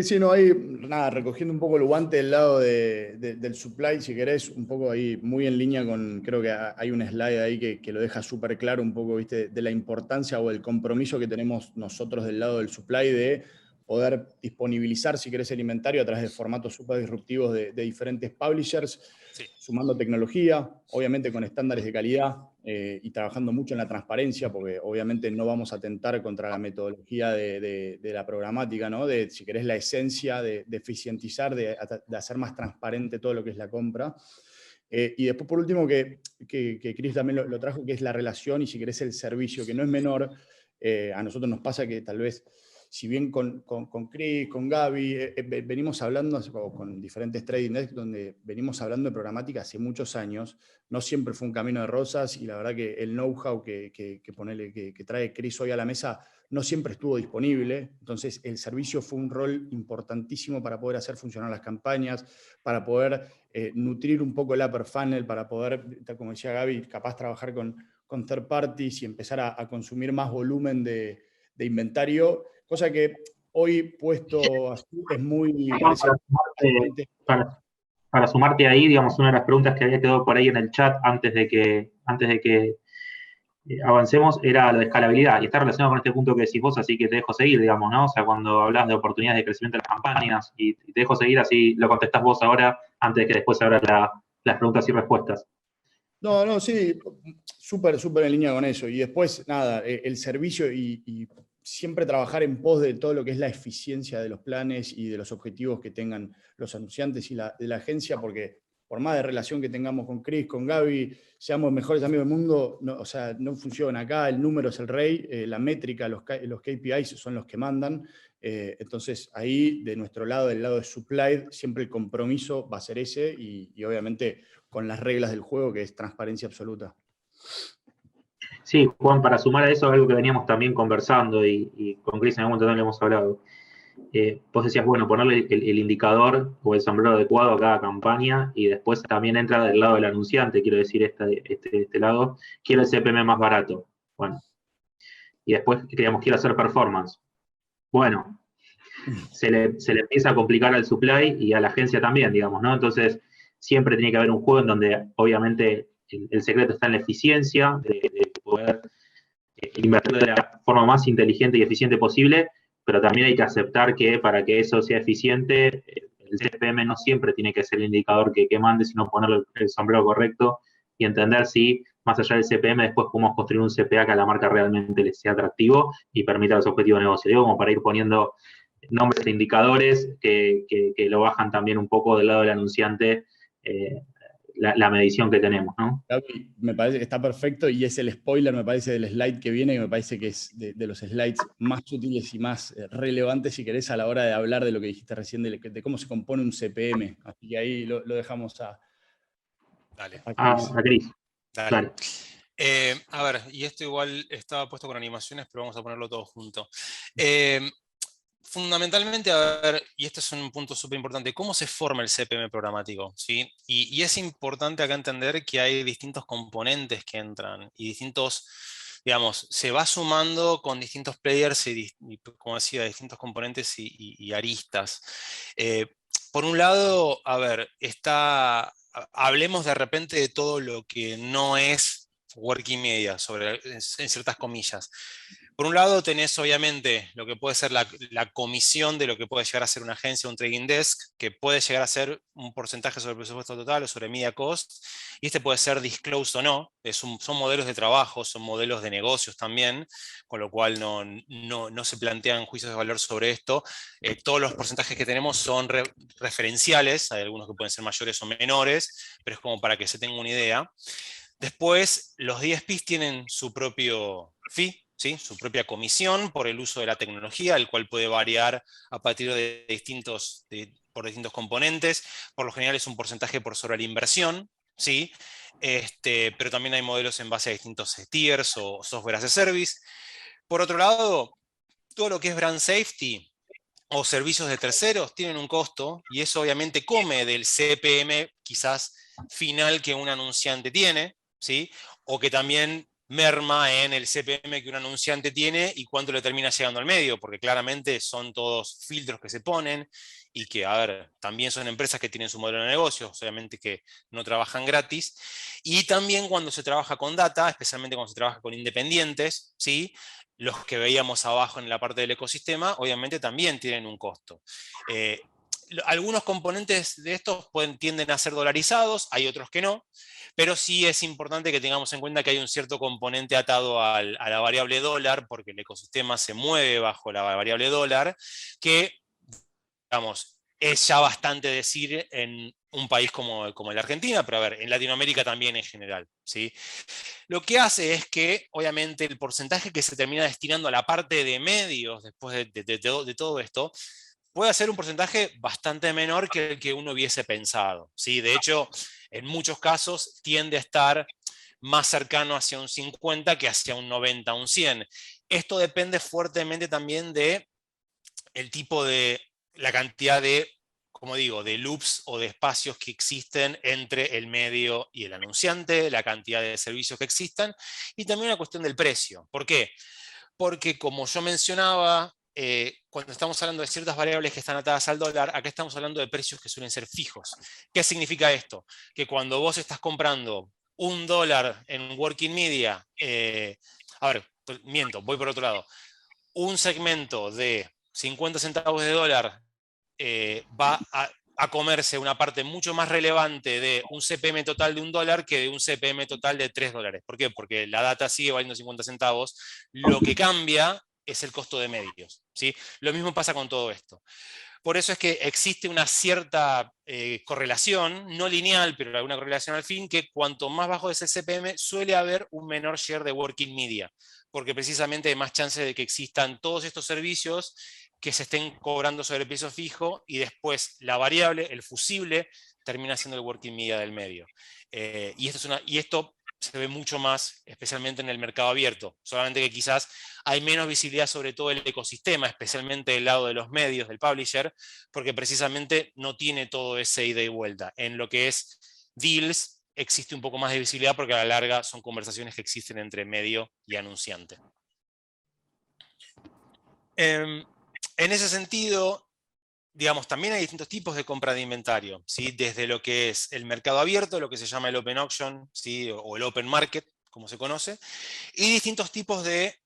Sí, no, ahí, nada, recogiendo un poco el guante del lado del supply, si querés, un poco ahí, muy en línea con, creo que hay un slide ahí que lo deja súper claro un poco, viste, de la importancia o el compromiso que tenemos nosotros del lado del supply de poder disponibilizar, si querés, el inventario a través de formatos súper disruptivos de diferentes publishers, Sí. sumando tecnología, obviamente con estándares de calidad y trabajando mucho en la transparencia, porque obviamente no vamos a atentar contra la metodología de la programática, ¿no? De, si querés, la esencia de eficientizar, de hacer más transparente todo lo que es la compra. Y después, por último, que Chris también lo trajo, que es la relación y, si querés, el servicio, que no es menor. A nosotros nos pasa que tal vez, si bien con Chris, con Gaby, venimos hablando, o con diferentes trading desks, donde venimos hablando de programática hace muchos años, no siempre fue un camino de rosas, y la verdad que el know-how que trae Chris hoy a la mesa no siempre estuvo disponible. Entonces, el servicio fue un rol importantísimo para poder hacer funcionar las campañas, para poder nutrir un poco el upper funnel, para poder, como decía Gaby, capaz trabajar con third parties y empezar a consumir más volumen de inventario, cosa que hoy, puesto así, es muy... Para sumarte ahí, digamos, una de las preguntas que había quedado por ahí en el chat antes de que avancemos era la de escalabilidad, y está relacionado con este punto que decís vos, así que te dejo seguir, digamos, ¿no? O sea, cuando hablas de oportunidades de crecimiento de las campañas, y te dejo seguir, así lo contestás vos ahora, antes de que después abras las preguntas y respuestas. No, sí, súper en línea con eso. Y después, nada, el servicio y siempre trabajar en pos de todo lo que es la eficiencia de los planes y de los objetivos que tengan los anunciantes y de la agencia, porque por más de relación que tengamos con Chris, con Gaby, seamos mejores amigos del mundo, no, o sea, no funciona acá, el número es el rey, la métrica, los KPIs son los que mandan. Entonces, ahí, de nuestro lado, del lado de supply, siempre el compromiso va a ser ese, y obviamente con las reglas del juego, que es transparencia absoluta. Sí, Juan, para sumar a eso, algo que veníamos también conversando y con Chris en algún momento también le hemos hablado. Vos decías, bueno, ponerle el indicador o el sombrero adecuado a cada campaña, y después también entra del lado del anunciante, quiero decir, este lado, quiero el CPM más barato. Bueno, y después, digamos, quiero hacer performance. Bueno, se le empieza a complicar al supply y a la agencia también, digamos, ¿no? Entonces, siempre tiene que haber un juego en donde, obviamente, el secreto está en la eficiencia, de poder invertir de la forma más inteligente y eficiente posible, pero también hay que aceptar que para que eso sea eficiente, el CPM no siempre tiene que ser el indicador que mande, sino ponerle el sombrero correcto y entender si, más allá del CPM, después podemos construir un CPA que a la marca realmente le sea atractivo y permita los objetivos de negocio. Digo, como para ir poniendo nombres de indicadores que lo bajan también un poco del lado del anunciante, la medición que tenemos, ¿no? Gaby, me parece que está perfecto, y es el spoiler, me parece, del slide que viene, que me parece que es de los slides más útiles y más relevantes, si querés, a la hora de hablar de lo que dijiste recién, de cómo se compone un CPM. Así que ahí lo dejamos a Cris. Dale. A ver, y esto igual estaba puesto con animaciones, pero vamos a ponerlo todo junto. Fundamentalmente, a ver, y este es un punto súper importante, ¿cómo se forma el CPM programático? ¿Sí? Y es importante acá entender que hay distintos componentes que entran y distintos, digamos, se va sumando con distintos players y como decía, distintos componentes y aristas. Por un lado, a ver, hablemos de repente de todo lo que no es working media, en ciertas comillas. Por un lado tenés obviamente lo que puede ser la comisión de lo que puede llegar a ser una agencia, un trading desk, que puede llegar a ser un porcentaje sobre el presupuesto total o sobre media cost, y este puede ser disclosed o no, son modelos de trabajo, son modelos de negocios también, con lo cual no se plantean juicios de valor sobre esto. Todos los porcentajes que tenemos son referenciales, hay algunos que pueden ser mayores o menores, pero es como para que se tenga una idea. Después, los DSPs tienen su propio fee, ¿sí? Su propia comisión por el uso de la tecnología, el cual puede variar a partir de por distintos componentes. Por lo general es un porcentaje por sobre la inversión, ¿sí? Pero también hay modelos en base a distintos tiers o software as a service. Por otro lado, todo lo que es brand safety o servicios de terceros tienen un costo, y eso obviamente come del CPM quizás final que un anunciante tiene, ¿sí? O que también merma en el CPM que un anunciante tiene y cuánto le termina llegando al medio, porque claramente son todos filtros que se ponen y que, a ver, también son empresas que tienen su modelo de negocio, obviamente que no trabajan gratis. Y también cuando se trabaja con data, especialmente cuando se trabaja con independientes, ¿sí? los que veíamos abajo en la parte del ecosistema, obviamente también tienen un costo. Algunos componentes de estos tienden a ser dolarizados, hay otros que no, pero sí es importante que tengamos en cuenta que hay un cierto componente atado a la variable dólar, porque el ecosistema se mueve bajo la variable dólar, que, digamos, es ya bastante decir en un país como la Argentina, pero a ver, en Latinoamérica también en general, ¿sí? Lo que hace es que, obviamente, el porcentaje que se termina destinando a la parte de medios después de todo esto, puede ser un porcentaje bastante menor que el que uno hubiese pensado, ¿sí? De hecho, en muchos casos tiende a estar más cercano hacia un 50 que hacia un 90, un 100. Esto depende fuertemente también de el tipo de, la cantidad de, como digo, de loops o de espacios que existen entre el medio y el anunciante, la cantidad de servicios que existan, y también una cuestión del precio. ¿Por qué? Porque como yo mencionaba, cuando estamos hablando de ciertas variables que están atadas al dólar, acá estamos hablando de precios que suelen ser fijos. ¿Qué significa esto? Que cuando vos estás comprando $1 en Working Media, a ver, miento, voy por otro lado, un segmento de 50 centavos de dólar va a comerse una parte mucho más relevante de un CPM total de $1 que de un CPM total de $3. ¿Por qué? Porque la data sigue valiendo 50 centavos, lo que cambia es el costo de medios, ¿sí? Lo mismo pasa con todo esto. Por eso es que existe una cierta correlación, no lineal, pero alguna correlación al fin, que cuanto más bajo es el CPM, suele haber un menor share de working media, porque precisamente hay más chance de que existan todos estos servicios que se estén cobrando sobre el precio fijo y después la variable, el fusible, termina siendo el working media del medio. Y esto se ve mucho más, especialmente en el mercado abierto, solamente que quizás hay menos visibilidad sobre todo el ecosistema, especialmente del lado de los medios, del publisher, porque precisamente no tiene todo ese ida y vuelta. En lo que es deals existe un poco más de visibilidad porque a la larga son conversaciones que existen entre medio y anunciante. En ese sentido, digamos, también hay distintos tipos de compra de inventario, ¿sí? Desde lo que es el mercado abierto, lo que se llama el open auction, ¿sí? O el open market, como se conoce, y distintos tipos de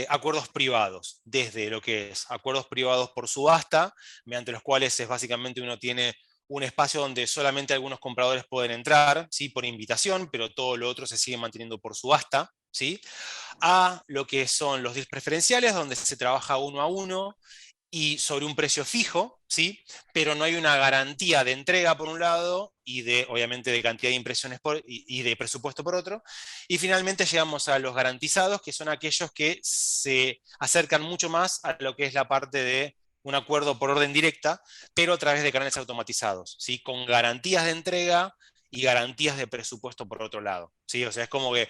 acuerdos privados, desde lo que es acuerdos privados por subasta, mediante los cuales es básicamente uno tiene un espacio donde solamente algunos compradores pueden entrar, ¿sí? Por invitación, pero todo lo otro se sigue manteniendo por subasta, ¿sí? A lo que son los deals preferenciales, donde se trabaja uno a uno, y sobre un precio fijo, ¿sí? Pero no hay una garantía de entrega por un lado y obviamente de cantidad de impresiones y de presupuesto por otro. Y finalmente llegamos a los garantizados, que son aquellos que se acercan mucho más a lo que es la parte de un acuerdo por orden directa, pero a través de canales automatizados, ¿sí? Con garantías de entrega y garantías de presupuesto por otro lado, ¿sí? O sea, es como que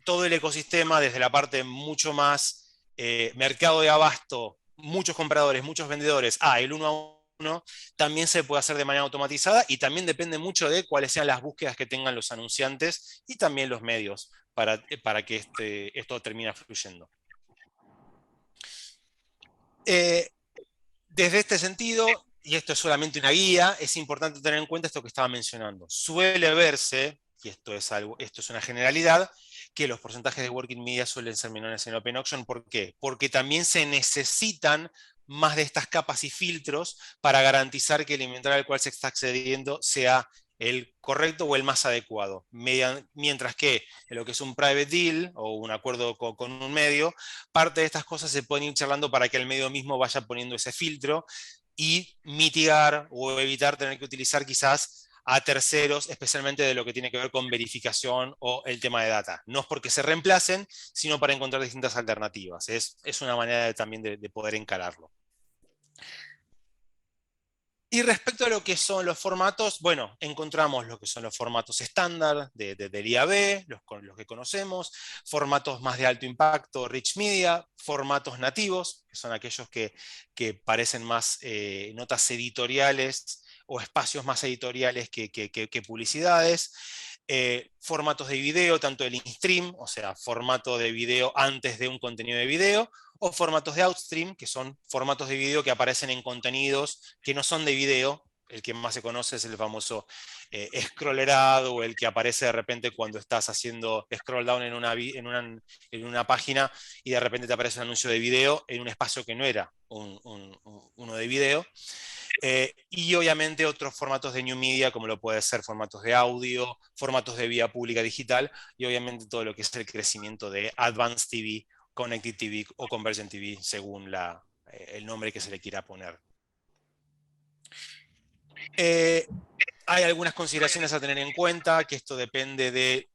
todo el ecosistema, desde la parte mucho más mercado de abasto, muchos compradores, muchos vendedores, el uno a uno, también se puede hacer de manera automatizada y también depende mucho de cuáles sean las búsquedas que tengan los anunciantes y también los medios para que esto termine fluyendo. Desde este sentido, y esto es solamente una guía, es importante tener en cuenta esto que estaba mencionando. Suele verse, y esto es una generalidad, que los porcentajes de working media suelen ser menores en Open Auction. ¿Por qué? Porque también se necesitan más de estas capas y filtros para garantizar que el inventario al cual se está accediendo sea el correcto o el más adecuado. Mientras que en lo que es un private deal o un acuerdo con un medio, parte de estas cosas se pueden ir charlando para que el medio mismo vaya poniendo ese filtro y mitigar o evitar tener que utilizar quizás a terceros, especialmente de lo que tiene que ver con verificación o el tema de data. No es porque se reemplacen, sino para encontrar distintas alternativas. Es una manera también de poder encararlo. Y respecto a lo que son los formatos, bueno, encontramos lo que son los formatos estándar del IAB, los que conocemos, formatos más de alto impacto, rich media, formatos nativos, que son aquellos que parecen más notas editoriales o espacios más editoriales que publicidades, formatos de video, tanto el in-stream, o sea, formato de video antes de un contenido de video, o formatos de outstream, que son formatos de video que aparecen en contenidos que no son de video, el que más se conoce es el famoso scrollerado, o el que aparece de repente cuando estás haciendo scroll down en una página y de repente te aparece un anuncio de video en un espacio que no era uno de video. Y obviamente otros formatos de New Media, como lo puede ser formatos de audio, formatos de vía pública digital, y obviamente todo lo que es el crecimiento de Advanced TV, Connected TV o Convergent TV, según el nombre que se le quiera poner. Hay algunas consideraciones a tener en cuenta, que esto depende de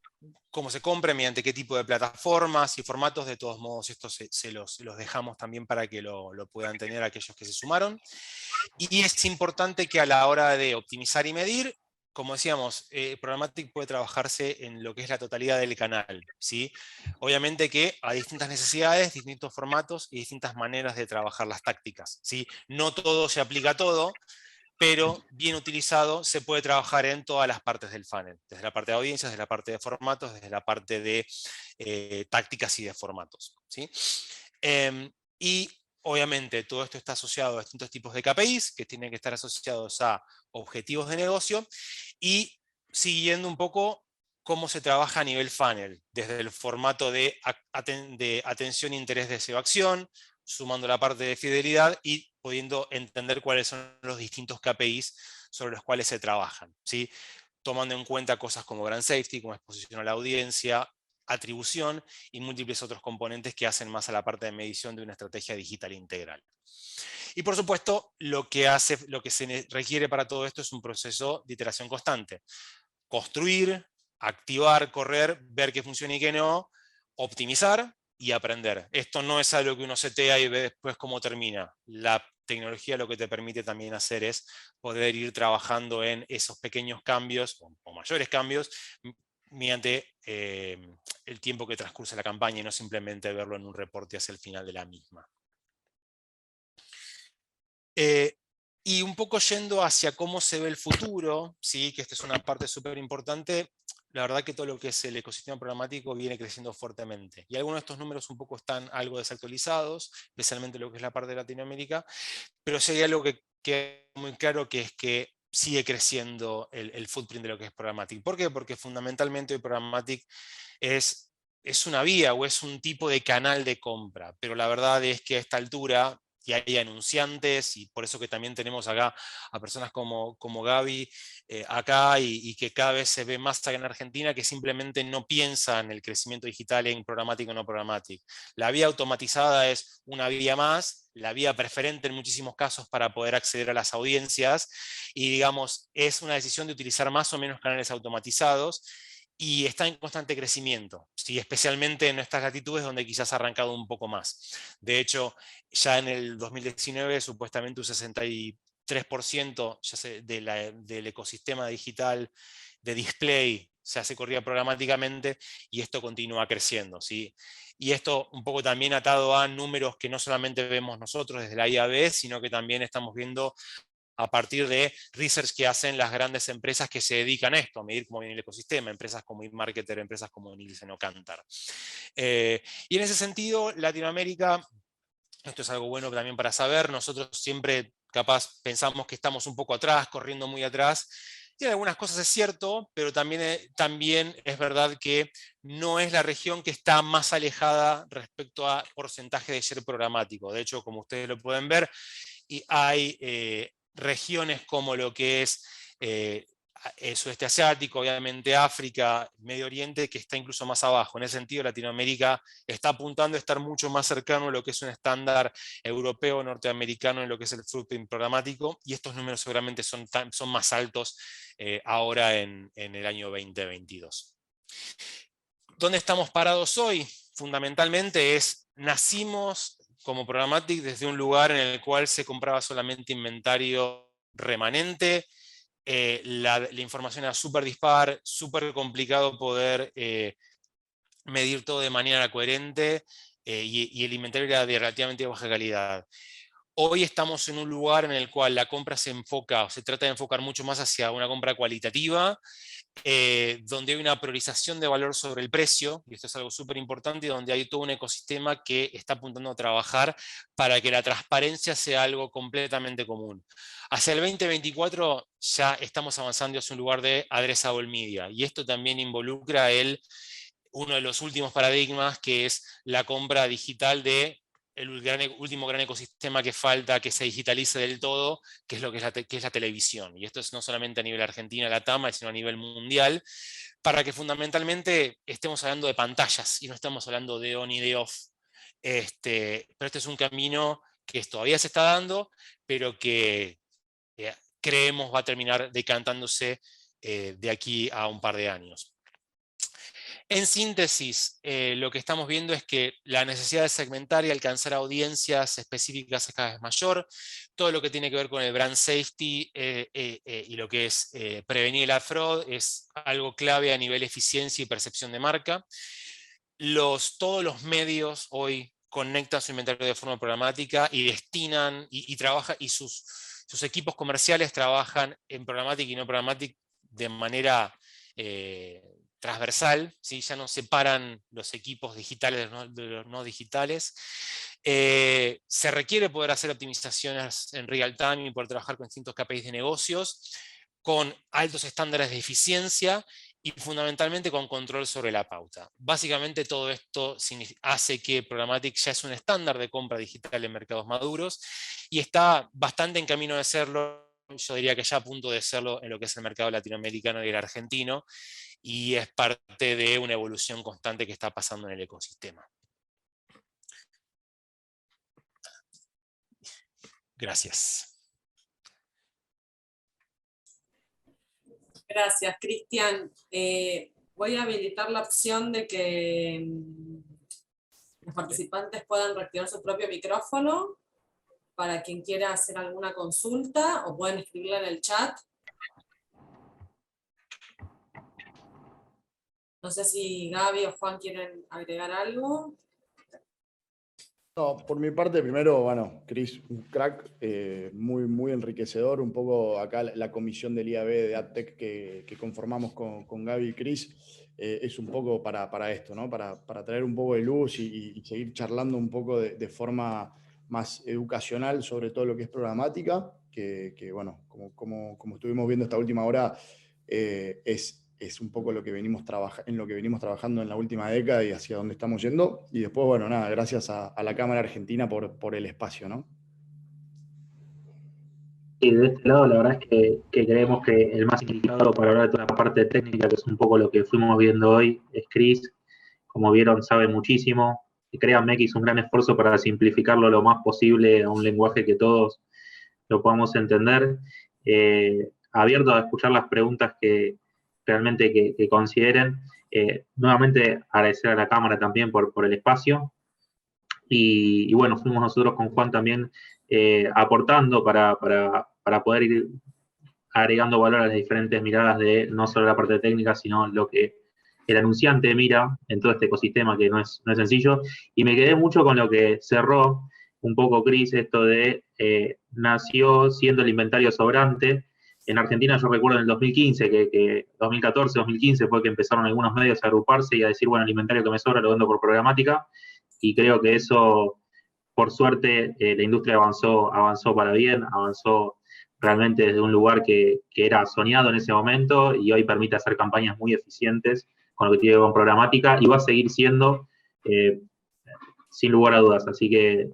cómo se compre, mediante qué tipo de plataformas y formatos. De todos modos, esto se los dejamos también para que lo puedan tener aquellos que se sumaron. Y es importante que a la hora de optimizar y medir, como decíamos, Programmatic puede trabajarse en lo que es la totalidad del canal, ¿sí? Obviamente que a distintas necesidades, distintos formatos y distintas maneras de trabajar las tácticas, ¿sí? No todo se aplica a todo, pero bien utilizado se puede trabajar en todas las partes del funnel, desde la parte de audiencias, desde la parte de formatos, desde la parte de tácticas y de formatos, ¿sí? Y obviamente todo esto está asociado a distintos tipos de KPIs que tienen que estar asociados a objetivos de negocio y siguiendo un poco cómo se trabaja a nivel funnel, desde el formato de atención e interés de SEO-acción, sumando la parte de fidelidad y pudiendo entender cuáles son los distintos KPIs sobre los cuales se trabajan, ¿sí? Tomando en cuenta cosas como brand safety, como exposición a la audiencia, atribución y múltiples otros componentes que hacen más a la parte de medición de una estrategia digital integral. Y por supuesto, lo que se requiere para todo esto es un proceso de iteración constante. Construir, activar, correr, ver qué funciona y qué no, optimizar y aprender. Esto no es algo que uno setea y ve después cómo termina. La tecnología lo que te permite también hacer es poder ir trabajando en esos pequeños cambios o mayores cambios mediante el tiempo que transcurre la campaña y no simplemente verlo en un reporte hacia el final de la misma. Y un poco yendo hacia cómo se ve el futuro, ¿sí? Que esta es una parte súper importante. La verdad que todo lo que es el ecosistema programático viene creciendo fuertemente. Y algunos de estos números un poco están algo desactualizados, especialmente lo que es la parte de Latinoamérica, pero sí hay algo que queda muy claro, que es que sigue creciendo el footprint de lo que es Programmatic. ¿Por qué? Porque fundamentalmente hoy Programmatic es una vía o es un tipo de canal de compra, pero la verdad es que a esta altura y hay anunciantes, y por eso que también tenemos acá a personas como Gaby acá, y que cada vez se ve más acá en Argentina, que simplemente no piensa en el crecimiento digital en programático o no programático. La vía automatizada es una vía más, la vía preferente en muchísimos casos para poder acceder a las audiencias, y digamos, es una decisión de utilizar más o menos canales automatizados, y está en constante crecimiento, ¿sí? Especialmente en estas latitudes donde quizás ha arrancado un poco más. De hecho, ya en el 2019 supuestamente un 63% del ecosistema digital de display se corría programáticamente, y esto continúa creciendo, ¿sí? Y esto un poco también atado a números que no solamente vemos nosotros desde la IAB, sino que también estamos viendo a partir de research que hacen las grandes empresas que se dedican a esto, a medir cómo viene el ecosistema, empresas como eMarketer, empresas como Nielsen o Kantar. Y en ese sentido, Latinoamérica, esto es algo bueno también para saber, nosotros siempre capaz pensamos que estamos un poco atrás, corriendo muy atrás, y en algunas cosas es cierto, pero también es verdad que no es la región que está más alejada respecto a porcentaje de share programático. De hecho, como ustedes lo pueden ver, y hay regiones como lo que es el sudeste asiático, obviamente África, Medio Oriente, que está incluso más abajo. En ese sentido, Latinoamérica está apuntando a estar mucho más cercano a lo que es un estándar europeo, norteamericano en lo que es el footprint programático, y estos números seguramente son más altos ahora en el año 2022. ¿Dónde estamos parados hoy? Fundamentalmente nacimos como Programmatic desde un lugar en el cual se compraba solamente inventario remanente. La información era súper dispar, súper complicado poder medir todo de manera coherente, y el inventario era de relativamente baja calidad. Hoy estamos en un lugar en el cual la compra se enfoca, o se trata de enfocar mucho más hacia una compra cualitativa, donde hay una priorización de valor sobre el precio, y esto es algo súper importante, y donde hay todo un ecosistema que está apuntando a trabajar para que la transparencia sea algo completamente común. Hacia el 2024 ya estamos avanzando hacia un lugar de addressable media, y esto también involucra uno de los últimos paradigmas, que es la compra digital de último gran ecosistema que falta que se digitalice del todo, que es lo que es la televisión. Y esto es no solamente a nivel Argentina, Latam, sino a nivel mundial, para que fundamentalmente estemos hablando de pantallas y no estamos hablando de on y de off. Pero este es un camino que todavía se está dando, pero que creemos va a terminar decantándose de aquí a un par de años. En síntesis, lo que estamos viendo es que la necesidad de segmentar y alcanzar audiencias específicas es cada vez mayor. Todo lo que tiene que ver con el brand safety y lo que es prevenir la fraud es algo clave a nivel eficiencia y percepción de marca. Todos los medios hoy conectan su inventario de forma programática y destinan y sus equipos comerciales trabajan en programática y no programática de manera transversal, ¿sí? Ya no separan los equipos digitales de los no digitales. Se requiere poder hacer optimizaciones en real time y poder trabajar con distintos KPIs de negocios, con altos estándares de eficiencia y fundamentalmente con control sobre la pauta. Básicamente todo esto hace que Programmatic ya es un estándar de compra digital en mercados maduros y está bastante en camino de serlo. Yo diría que ya a punto de serlo en lo que es el mercado latinoamericano y el argentino, y es parte de una evolución constante que está pasando en el ecosistema. Gracias. Gracias, Cristian. Voy a habilitar la opción de que los participantes puedan reactivar su propio micrófono para quien quiera hacer alguna consulta, o pueden escribirla en el chat. No sé si Gaby o Juan quieren agregar algo. No, por mi parte, primero, bueno, Cris, un crack, muy, muy enriquecedor. Un poco acá la comisión del IAB de AdTech que conformamos con Gaby y Cris es un poco para esto, ¿no? Para traer un poco de luz y seguir charlando un poco de forma más educacional sobre todo lo que es programática, que bueno, como estuvimos viendo esta última hora, es un poco lo que venimos trabajando en la última década y hacia dónde estamos yendo. Y después, bueno, nada, gracias a la Cámara Argentina por el espacio, ¿no? Y de este lado, la verdad es que creemos que el más indicado para hablar de toda la parte técnica, que es un poco lo que fuimos viendo hoy, es Cris. Como vieron, sabe muchísimo. Y créanme que hizo un gran esfuerzo para simplificarlo lo más posible a un lenguaje que todos lo podamos entender. Abierto a escuchar las preguntas que realmente que consideren. Nuevamente agradecer a la Cámara también por el espacio. Y bueno, fuimos nosotros con Juan también aportando para poder ir agregando valor a las diferentes miradas de no solo la parte técnica, sino lo que el anunciante mira en todo este ecosistema, que no es sencillo. Y me quedé mucho con lo que cerró un poco Cris, esto de nació siendo el inventario sobrante. En Argentina yo recuerdo en el 2015, que 2014, 2015 fue que empezaron algunos medios a agruparse y a decir, bueno, el inventario que me sobra lo vendo por programática, y creo que eso, por suerte, la industria avanzó para bien, avanzó realmente desde un lugar que era soñado en ese momento y hoy permite hacer campañas muy eficientes con lo que tiene que ver con programática y va a seguir siendo sin lugar a dudas. Así que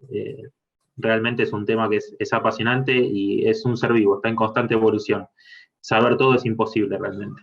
realmente es un tema que es apasionante y es un ser vivo, está en constante evolución. Saber todo es imposible realmente.